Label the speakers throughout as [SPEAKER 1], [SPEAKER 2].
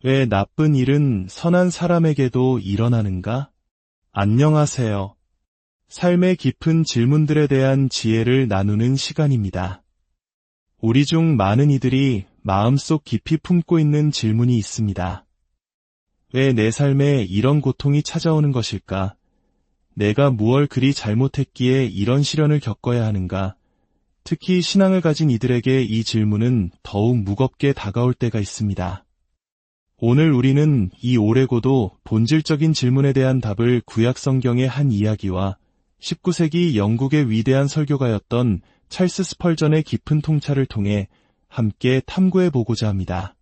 [SPEAKER 1] 왜 나쁜 일은 선한 사람에게도 일어나는가? 안녕하세요. 삶의 깊은 질문들에 대한 지혜를 나누는 시간입니다. 우리 중 많은 이들이 마음속 깊이 품고 있는 질문이 있습니다. 왜 내 삶에 이런 고통이 찾아오는 것일까? 내가 무얼 그리 잘못했기에 이런 시련을 겪어야 하는가? 특히 신앙을 가진 이들에게 이 질문은 더욱 무겁게 다가올 때가 있습니다. 오늘 우리는 이 오래고도 본질적인 질문에 대한 답을 구약 성경의 한 이야기와 19세기 영국의 위대한 설교가였던 찰스 스펄전의 깊은 통찰을 통해 함께 탐구해 보고자 합니다.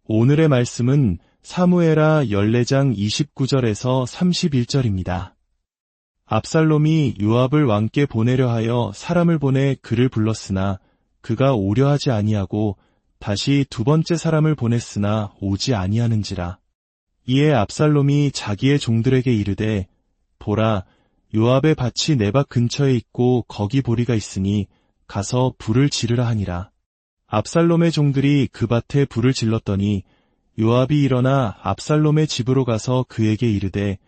[SPEAKER 1] 오늘의 말씀은 사무엘하 14장 29절에서 31절입니다. 압살롬이 요압을 왕께 보내려 하여 사람을 보내 그를 불렀으나 그가 오려 하지 아니하고 다시 두 번째 사람을 보냈으나 오지 아니하는지라. 이에 압살롬이 자기의 종들에게 이르되 보라 요압의 밭이 내 밭 근처에 있고 거기 보리가 있으니 가서 불을 지르라 하니라. 압살롬의 종들이 그 밭에 불을 질렀더니 요압이 일어나 압살롬의 집으로 가서 그에게 이르되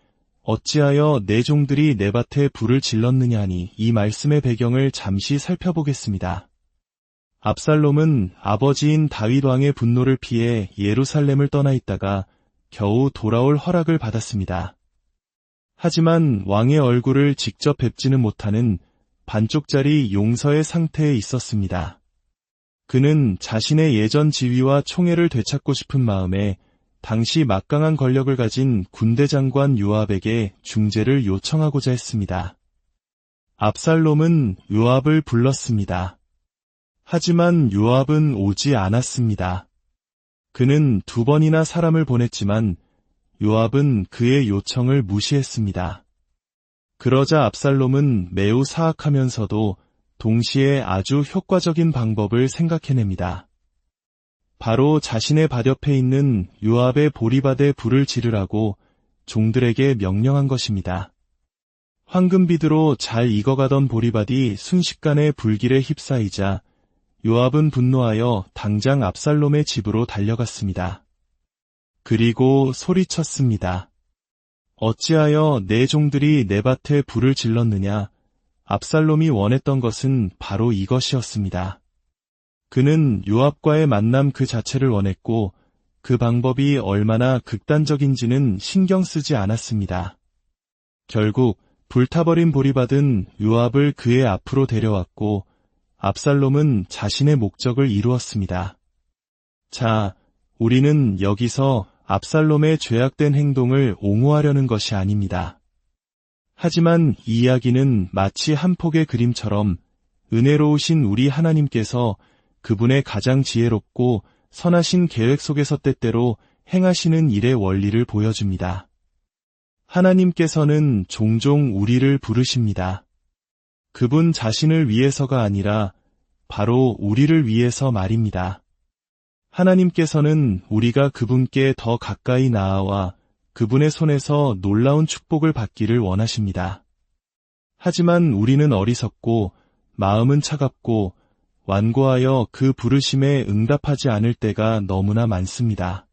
[SPEAKER 1] 어찌하여 내 종들이 내 밭에 불을 질렀느냐 하니 이 말씀의 배경을 잠시 살펴보겠습니다. 압살롬은 아버지인 다윗 왕의 분노를 피해 예루살렘을 떠나 있다가 겨우 돌아올 허락을 받았습니다. 하지만 왕의 얼굴을 직접 뵙지는 못하는 반쪽짜리 용서의 상태에 있었습니다. 그는 자신의 예전 지위와 총애를 되찾고 싶은 마음에 당시 막강한 권력을 가진 군대 장관 요압에게 중재를 요청하고자 했습니다. 압살롬은 요압을 불렀습니다. 하지만 요압은 오지 않았습니다. 그는 2번이나 사람을 보냈지만 요압은 그의 요청을 무시했습니다. 그러자 압살롬은 매우 사악하면서도 동시에 아주 효과적인 방법을 생각해냅니다. 바로 자신의 밭 옆에 있는 요압의 보리밭에 불을 지르라고 종들에게 명령한 것입니다. 황금비두로 잘 익어가던 보리밭이 순식간에 불길에 휩싸이자 요압은 분노하여 당장 압살롬의 집으로 달려갔습니다. 그리고 소리쳤습니다. 어찌하여 내 종들이 내 밭에 불을 질렀느냐? 압살롬이 원했던 것은 바로 이것이었습니다. 그는 요압과의 만남 그 자체를 원했고 그 방법이 얼마나 극단적인지는 신경 쓰지 않았습니다. 결국 불타버린 보리밭은 요압을 그의 앞으로 데려왔고 압살롬은 자신의 목적을 이루었습니다. 자, 우리는 여기서 압살롬의 죄악된 행동을 옹호하려는 것이 아닙니다. 하지만 이 이야기는 마치 한 폭의 그림처럼 은혜로우신 우리 하나님께서 그분의 가장 지혜롭고 선하신 계획 속에서 때때로 행하시는 일의 원리를 보여줍니다. 하나님께서는 종종 우리를 부르십니다. 그분 자신을 위해서가 아니라 바로 우리를 위해서 말입니다. 하나님께서는 우리가 그분께 더 가까이 나아와 그분의 손에서 놀라운 축복을 받기를 원하십니다. 하지만 우리는 어리석고 마음은 차갑고 완고하여 그 부르심에 응답하지 않을 때가 너무나 많습니다.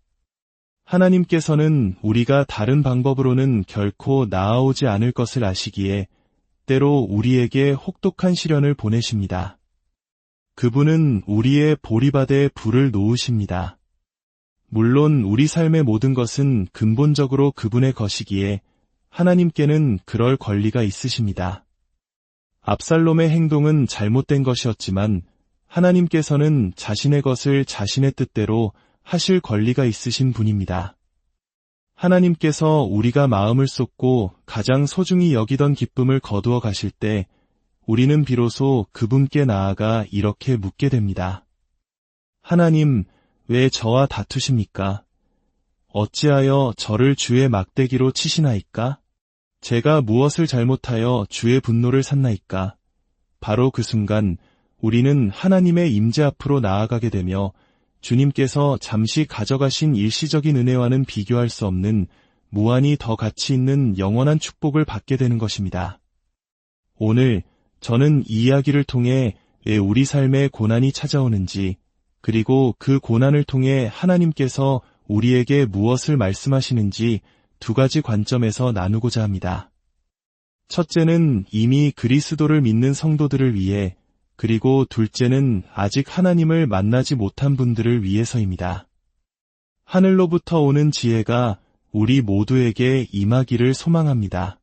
[SPEAKER 1] 하나님께서는 우리가 다른 방법으로는 결코 나아오지 않을 것을 아시기에 때로 우리에게 혹독한 시련을 보내십니다. 그분은 우리의 보리밭에 불을 놓으십니다. 물론 우리 삶의 모든 것은 근본적으로 그분의 것이기에 하나님께는 그럴 권리가 있으십니다. 압살롬의 행동은 잘못된 것이었지만 하나님께서는 자신의 것을 자신의 뜻대로 하실 권리가 있으신 분입니다. 하나님께서 우리가 마음을 쏟고 가장 소중히 여기던 기쁨을 거두어 가실 때 우리는 비로소 그분께 나아가 이렇게 묻게 됩니다. 하나님, 왜 저와 다투십니까? 어찌하여 저를 주의 막대기로 치시나이까? 제가 무엇을 잘못하여 주의 분노를 샀나이까? 바로 그 순간 우리는 하나님의 임재 앞으로 나아가게 되며 주님께서 잠시 가져가신 일시적인 은혜와는 비교할 수 없는 무한히 더 가치 있는 영원한 축복을 받게 되는 것입니다. 오늘 저는 이 이야기를 통해 왜 우리 삶에 고난이 찾아오는지, 그리고 그 고난을 통해 하나님께서 우리에게 무엇을 말씀하시는지 두 가지 관점에서 나누고자 합니다. 첫째는 이미 그리스도를 믿는 성도들을 위해, 그리고 둘째는 아직 하나님을 만나지 못한 분들을 위해서입니다. 하늘로부터 오는 지혜가 우리 모두에게 임하기를 소망합니다.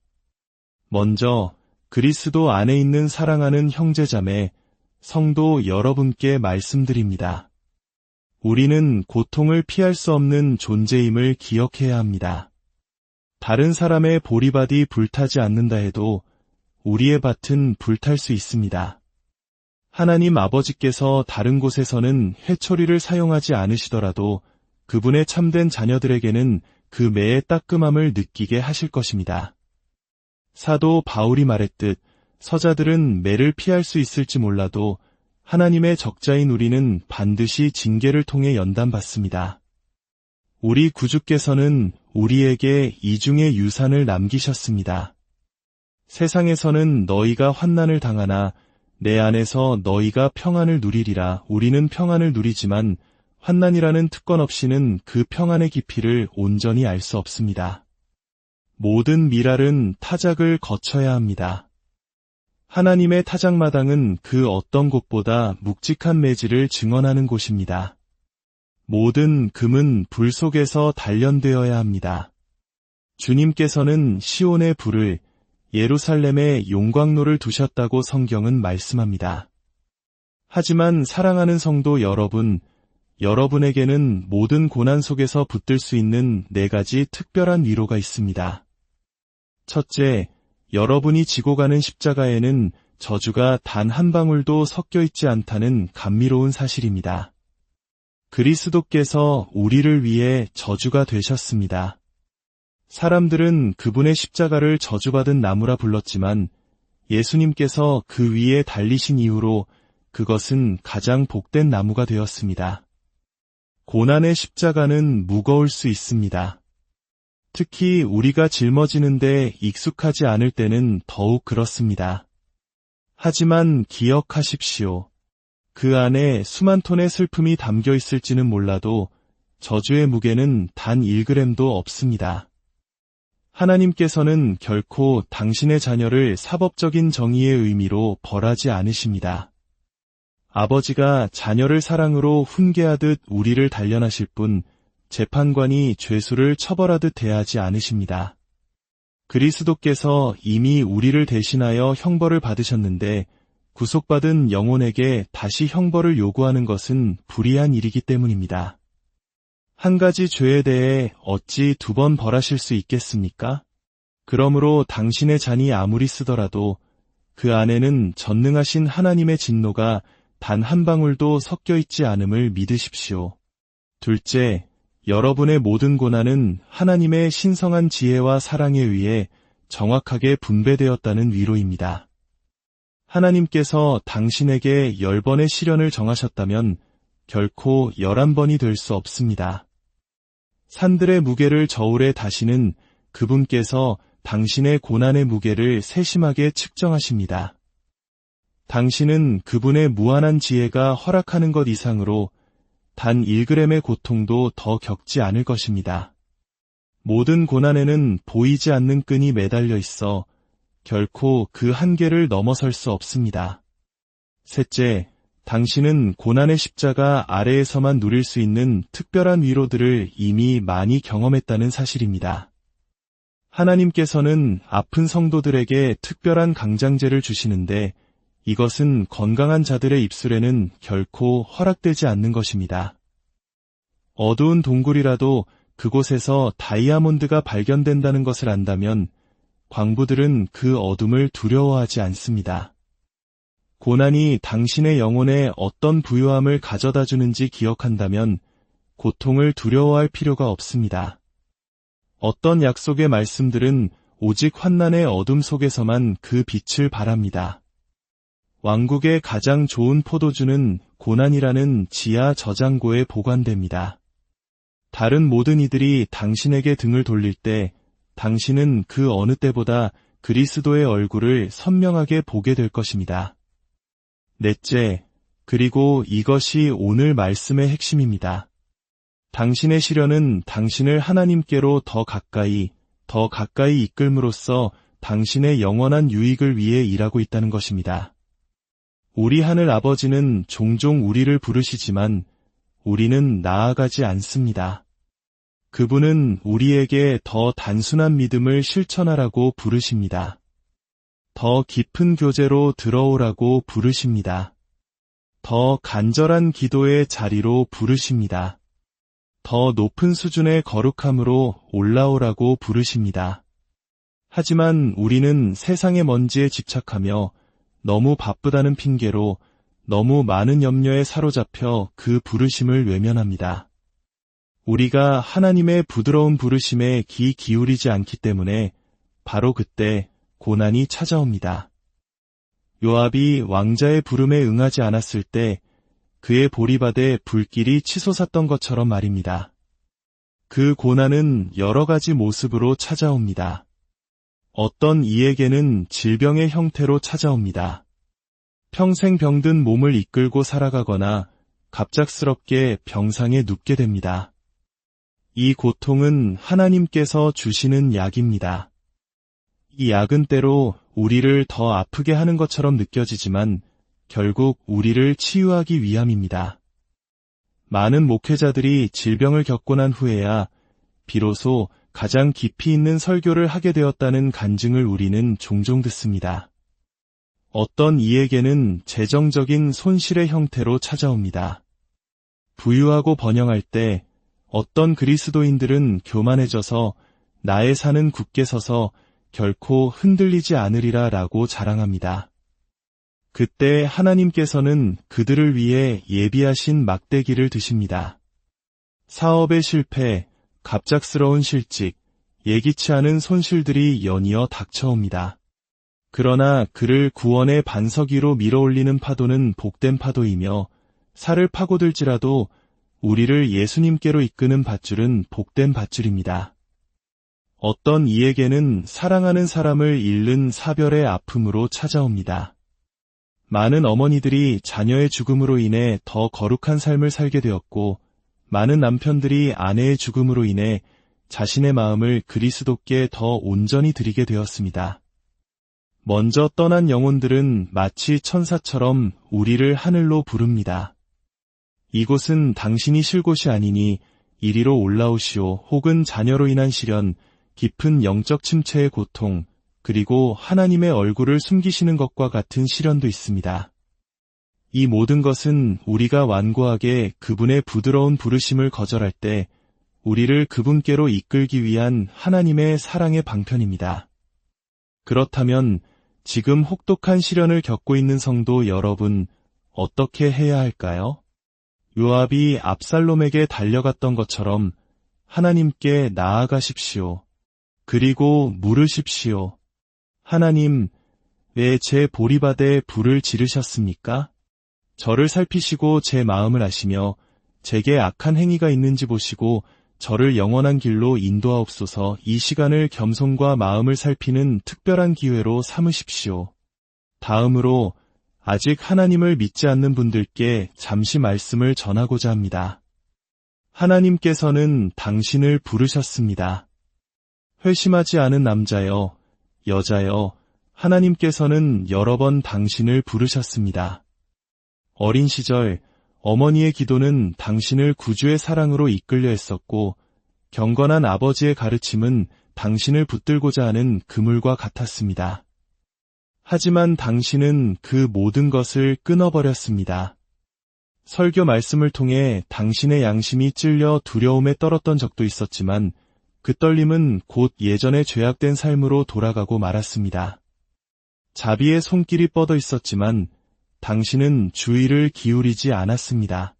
[SPEAKER 1] 먼저 그리스도 안에 있는 사랑하는 형제자매, 성도 여러분께 말씀드립니다. 우리는 고통을 피할 수 없는 존재임을 기억해야 합니다. 다른 사람의 보리밭이 불타지 않는다 해도 우리의 밭은 불탈 수 있습니다. 하나님 아버지께서 다른 곳에서는 회초리를 사용하지 않으시더라도 그분의 참된 자녀들에게는 그 매의 따끔함을 느끼게 하실 것입니다. 사도 바울이 말했듯 서자들은 매를 피할 수 있을지 몰라도 하나님의 적자인 우리는 반드시 징계를 통해 연단받습니다. 우리 구주께서는 우리에게 이중의 유산을 남기셨습니다. 세상에서는 너희가 환난을 당하나 내 안에서 너희가 평안을 누리리라. 우리는 평안을 누리지만 환난이라는 특권 없이는 그 평안의 깊이를 온전히 알 수 없습니다. 모든 미랄은 타작을 거쳐야 합니다. 하나님의 타작마당은 그 어떤 곳보다 묵직한 매질을 증언하는 곳입니다. 모든 금은 불 속에서 단련되어야 합니다. 주님께서는 시온의 불을, 예루살렘에 용광로를 두셨다고 성경은 말씀합니다. 하지만 사랑하는 성도 여러분, 여러분에게는 모든 고난 속에서 붙들 수 있는 4가지 특별한 위로가 있습니다. 첫째, 여러분이 지고 가는 십자가에는 저주가 단 한 방울도 섞여 있지 않다는 감미로운 사실입니다. 그리스도께서 우리를 위해 저주가 되셨습니다. 사람들은 그분의 십자가를 저주받은 나무라 불렀지만 예수님께서 그 위에 달리신 이후로 그것은 가장 복된 나무가 되었습니다. 고난의 십자가는 무거울 수 있습니다. 특히 우리가 짊어지는데 익숙하지 않을 때는 더욱 그렇습니다. 하지만 기억하십시오. 그 안에 수만 톤의 슬픔이 담겨 있을지는 몰라도 저주의 무게는 단 1g도 없습니다. 하나님께서는 결코 당신의 자녀를 사법적인 정의의 의미로 벌하지 않으십니다. 아버지가 자녀를 사랑으로 훈계하듯 우리를 단련하실 뿐 재판관이 죄수를 처벌하듯 대하지 않으십니다. 그리스도께서 이미 우리를 대신하여 형벌을 받으셨는데 구속받은 영혼에게 다시 형벌을 요구하는 것은 불의한 일이기 때문입니다. 한 가지 죄에 대해 어찌 2번 벌하실 수 있겠습니까? 그러므로 당신의 잔이 아무리 쓰더라도 그 안에는 전능하신 하나님의 진노가 단 한 방울도 섞여 있지 않음을 믿으십시오. 둘째, 여러분의 모든 고난은 하나님의 신성한 지혜와 사랑에 의해 정확하게 분배되었다는 위로입니다. 하나님께서 당신에게 10번의 시련을 정하셨다면 결코 11번이 될 수 없습니다. 산들의 무게를 저울에 다시는 그분께서 당신의 고난의 무게를 세심하게 측정하십니다. 당신은 그분의 무한한 지혜가 허락하는 것 이상으로 단 1g의 고통도 더 겪지 않을 것입니다. 모든 고난에는 보이지 않는 끈이 매달려 있어 결코 그 한계를 넘어설 수 없습니다. 셋째, 당신은 고난의 십자가 아래에서만 누릴 수 있는 특별한 위로들을 이미 많이 경험했다는 사실입니다. 하나님께서는 아픈 성도들에게 특별한 강장제를 주시는데 이것은 건강한 자들의 입술에는 결코 허락되지 않는 것입니다. 어두운 동굴이라도 그곳에서 다이아몬드가 발견된다는 것을 안다면 광부들은 그 어둠을 두려워하지 않습니다. 고난이 당신의 영혼에 어떤 부유함을 가져다 주는지 기억한다면 고통을 두려워할 필요가 없습니다. 어떤 약속의 말씀들은 오직 환난의 어둠 속에서만 그 빛을 발합니다. 왕국의 가장 좋은 포도주는 고난이라는 지하 저장고에 보관됩니다. 다른 모든 이들이 당신에게 등을 돌릴 때 당신은 그 어느 때보다 그리스도의 얼굴을 선명하게 보게 될 것입니다. 넷째, 그리고 이것이 오늘 말씀의 핵심입니다. 당신의 시련은 당신을 하나님께로 더 가까이 이끌므로써 당신의 영원한 유익을 위해 일하고 있다는 것입니다. 우리 하늘 아버지는 종종 우리를 부르시지만 우리는 나아가지 않습니다. 그분은 우리에게 더 단순한 믿음을 실천하라고 부르십니다. 더 깊은 교제로 들어오라고 부르십니다. 더 간절한 기도의 자리로 부르십니다. 더 높은 수준의 거룩함으로 올라오라고 부르십니다. 하지만 우리는 세상의 먼지에 집착하며 너무 바쁘다는 핑계로 너무 많은 염려에 사로잡혀 그 부르심을 외면합니다. 우리가 하나님의 부드러운 부르심에 귀 기울이지 않기 때문에 바로 그때 고난이 찾아옵니다. 요압이 왕자의 부름에 응하지 않았을 때 그의 보리밭에 불길이 치솟았던 것처럼 말입니다. 그 고난은 여러 가지 모습으로 찾아옵니다. 어떤 이에게는 질병의 형태로 찾아옵니다. 평생 병든 몸을 이끌고 살아가거나 갑작스럽게 병상에 눕게 됩니다. 이 고통은 하나님께서 주시는 약입니다. 이 약은 때로 우리를 더 아프게 하는 것처럼 느껴지지만 결국 우리를 치유하기 위함입니다. 많은 목회자들이 질병을 겪고 난 후에야 비로소 가장 깊이 있는 설교를 하게 되었다는 간증을 우리는 종종 듣습니다. 어떤 이에게는 재정적인 손실의 형태로 찾아옵니다. 부유하고 번영할 때 어떤 그리스도인들은 교만해져서 나의 산은 굳게 서서 결코 흔들리지 않으리라 라고 자랑합니다. 그때 하나님께서는 그들을 위해 예비하신 막대기를 드십니다. 사업의 실패, 갑작스러운 실직, 예기치 않은 손실들이 연이어 닥쳐옵니다. 그러나 그를 구원의 반석 위로 밀어올리는 파도는 복된 파도이며 살을 파고들지라도 우리를 예수님께로 이끄는 밧줄은 복된 밧줄입니다. 어떤 이에게는 사랑하는 사람을 잃는 사별의 아픔으로 찾아옵니다. 많은 어머니들이 자녀의 죽음으로 인해 더 거룩한 삶을 살게 되었고, 많은 남편들이 아내의 죽음으로 인해 자신의 마음을 그리스도께 더 온전히 드리게 되었습니다. 먼저 떠난 영혼들은 마치 천사처럼 우리를 하늘로 부릅니다. 이곳은 당신이 쉴 곳이 아니니 이리로 올라오시오. 혹은 자녀로 인한 시련, 깊은 영적 침체의 고통, 그리고 하나님의 얼굴을 숨기시는 것과 같은 시련도 있습니다. 이 모든 것은 우리가 완고하게 그분의 부드러운 부르심을 거절할 때 우리를 그분께로 이끌기 위한 하나님의 사랑의 방편입니다. 그렇다면 지금 혹독한 시련을 겪고 있는 성도 여러분, 어떻게 해야 할까요? 요압이 압살롬에게 달려갔던 것처럼 하나님께 나아가십시오. 그리고 물으십시오. 하나님, 왜 제 보리밭에 불을 지르셨습니까? 저를 살피시고 제 마음을 아시며 제게 악한 행위가 있는지 보시고 저를 영원한 길로 인도하옵소서. 이 시간을 겸손과 마음을 살피는 특별한 기회로 삼으십시오. 다음으로 아직 하나님을 믿지 않는 분들께 잠시 말씀을 전하고자 합니다. 하나님께서는 당신을 부르셨습니다. 회심하지 않은 남자여, 여자여, 하나님께서는 여러 번 당신을 부르셨습니다. 어린 시절 어머니의 기도는 당신을 구주의 사랑으로 이끌려 했었고, 경건한 아버지의 가르침은 당신을 붙들고자 하는 그물과 같았습니다. 하지만 당신은 그 모든 것을 끊어버렸습니다. 설교 말씀을 통해 당신의 양심이 찔려 두려움에 떨었던 적도 있었지만 그 떨림은 곧 예전의 죄악된 삶으로 돌아가고 말았습니다. 자비의 손길이 뻗어 있었지만 당신은 주의를 기울이지 않았습니다.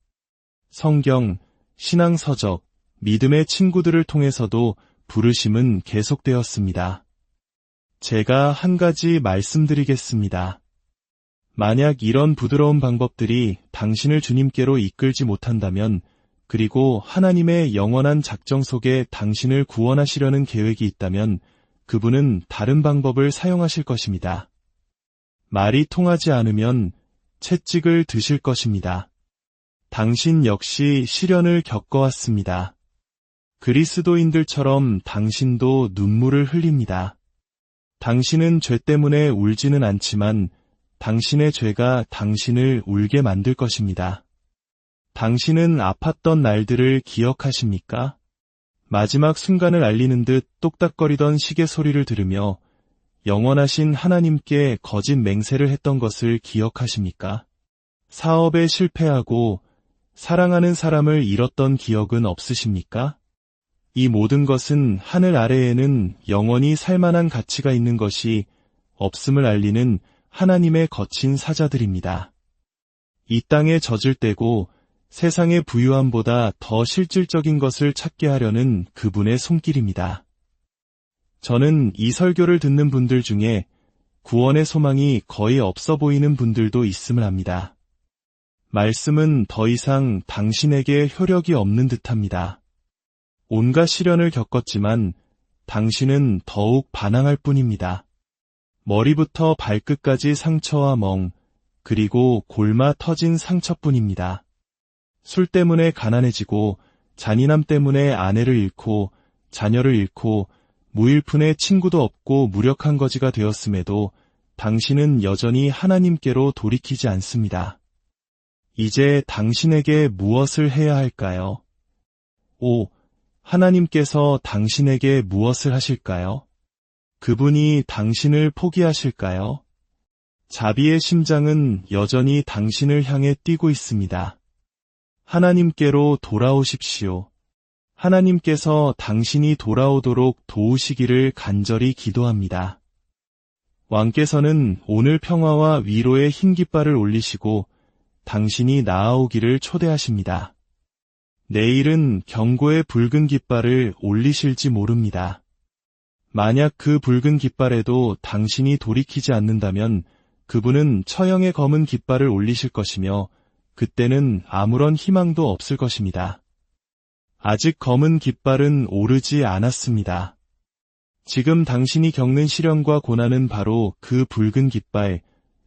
[SPEAKER 1] 성경, 신앙서적, 믿음의 친구들을 통해서도 부르심은 계속되었습니다. 제가 한 가지 말씀드리겠습니다. 만약 이런 부드러운 방법들이 당신을 주님께로 이끌지 못한다면, 그리고 하나님의 영원한 작정 속에 당신을 구원하시려는 계획이 있다면 그분은 다른 방법을 사용하실 것입니다. 말이 통하지 않으면 채찍을 드실 것입니다. 당신 역시 시련을 겪어왔습니다. 그리스도인들처럼 당신도 눈물을 흘립니다. 당신은 죄 때문에 울지는 않지만 당신의 죄가 당신을 울게 만들 것입니다. 당신은 아팠던 날들을 기억하십니까? 마지막 순간을 알리는 듯 똑딱거리던 시계 소리를 들으며 영원하신 하나님께 거짓 맹세를 했던 것을 기억하십니까? 사업에 실패하고 사랑하는 사람을 잃었던 기억은 없으십니까? 이 모든 것은 하늘 아래에는 영원히 살만한 가치가 있는 것이 없음을 알리는 하나님의 거친 사자들입니다. 이 땅에 젖을 떼고 세상의 부유함보다 더 실질적인 것을 찾게 하려는 그분의 손길입니다. 저는 이 설교를 듣는 분들 중에 구원의 소망이 거의 없어 보이는 분들도 있음을 압니다. 말씀은 더 이상 당신에게 효력이 없는 듯합니다. 온갖 시련을 겪었지만 당신은 더욱 반항할 뿐입니다. 머리부터 발끝까지 상처와 멍, 그리고 골마 터진 상처뿐입니다. 술 때문에 가난해지고 잔인함 때문에 아내를 잃고 자녀를 잃고 무일푼의 친구도 없고 무력한 거지가 되었음에도 당신은 여전히 하나님께로 돌이키지 않습니다. 이제 당신에게 무엇을 해야 할까요? 하나님께서 당신에게 무엇을 하실까요? 그분이 당신을 포기하실까요? 자비의 심장은 여전히 당신을 향해 뛰고 있습니다. 하나님께로 돌아오십시오. 하나님께서 당신이 돌아오도록 도우시기를 간절히 기도합니다. 왕께서는 오늘 평화와 위로의 흰 깃발을 올리시고 당신이 나아오기를 초대하십니다. 내일은 경고의 붉은 깃발을 올리실지 모릅니다. 만약 그 붉은 깃발에도 당신이 돌이키지 않는다면 그분은 처형의 검은 깃발을 올리실 것이며 그때는 아무런 희망도 없을 것입니다. 아직 검은 깃발은 오르지 않았습니다. 지금 당신이 겪는 시련과 고난은 바로 그 붉은 깃발,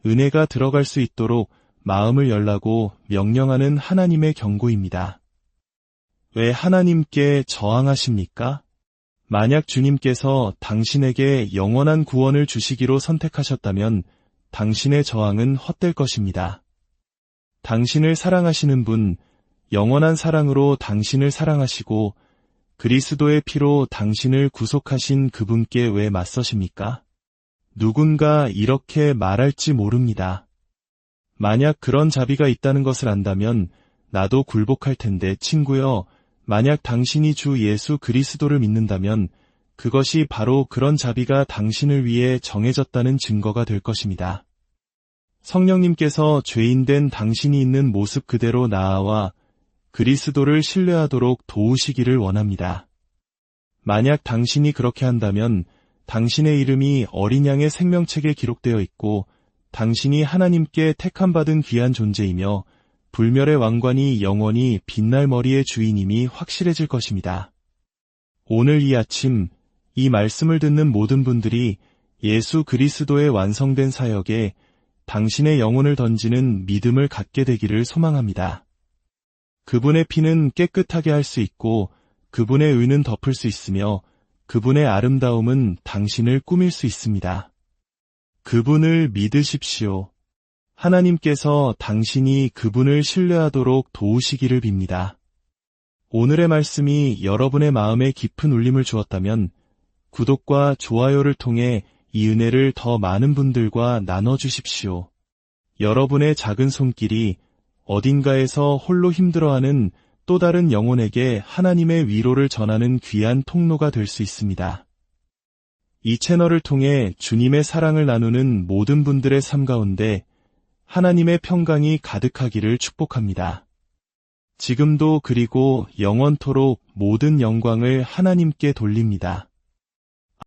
[SPEAKER 1] 은혜가 들어갈 수 있도록 마음을 열라고 명령하는 하나님의 경고입니다. 왜 하나님께 저항하십니까? 만약 주님께서 당신에게 영원한 구원을 주시기로 선택하셨다면 당신의 저항은 헛될 것입니다. 당신을 사랑하시는 분, 영원한 사랑으로 당신을 사랑하시고 그리스도의 피로 당신을 구속하신 그분께 왜 맞서십니까? 누군가 이렇게 말할지 모릅니다. 만약 그런 자비가 있다는 것을 안다면 나도 굴복할 텐데 친구여, 만약 당신이 주 예수 그리스도를 믿는다면 그것이 바로 그런 자비가 당신을 위해 정해졌다는 증거가 될 것입니다. 성령님께서 죄인된 당신이 있는 모습 그대로 나아와 그리스도를 신뢰하도록 도우시기를 원합니다. 만약 당신이 그렇게 한다면 당신의 이름이 어린 양의 생명책에 기록되어 있고 당신이 하나님께 택함받은 귀한 존재이며 불멸의 왕관이 영원히 빛날 머리의 주인임이 확실해질 것입니다. 오늘 이 아침 이 말씀을 듣는 모든 분들이 예수 그리스도의 완성된 사역에 당신의 영혼을 던지는 믿음을 갖게 되기를 소망합니다. 그분의 피는 깨끗하게 할 수 있고 그분의 의는 덮을 수 있으며 그분의 아름다움은 당신을 꾸밀 수 있습니다. 그분을 믿으십시오. 하나님께서 당신이 그분을 신뢰하도록 도우시기를 빕니다. 오늘의 말씀이 여러분의 마음에 깊은 울림을 주었다면 구독과 좋아요를 통해 이 은혜를 더 많은 분들과 나눠주십시오. 여러분의 작은 손길이 어딘가에서 홀로 힘들어하는 또 다른 영혼에게 하나님의 위로를 전하는 귀한 통로가 될 수 있습니다. 이 채널을 통해 주님의 사랑을 나누는 모든 분들의 삶 가운데 하나님의 평강이 가득하기를 축복합니다. 지금도 그리고 영원토록 모든 영광을 하나님께 돌립니다.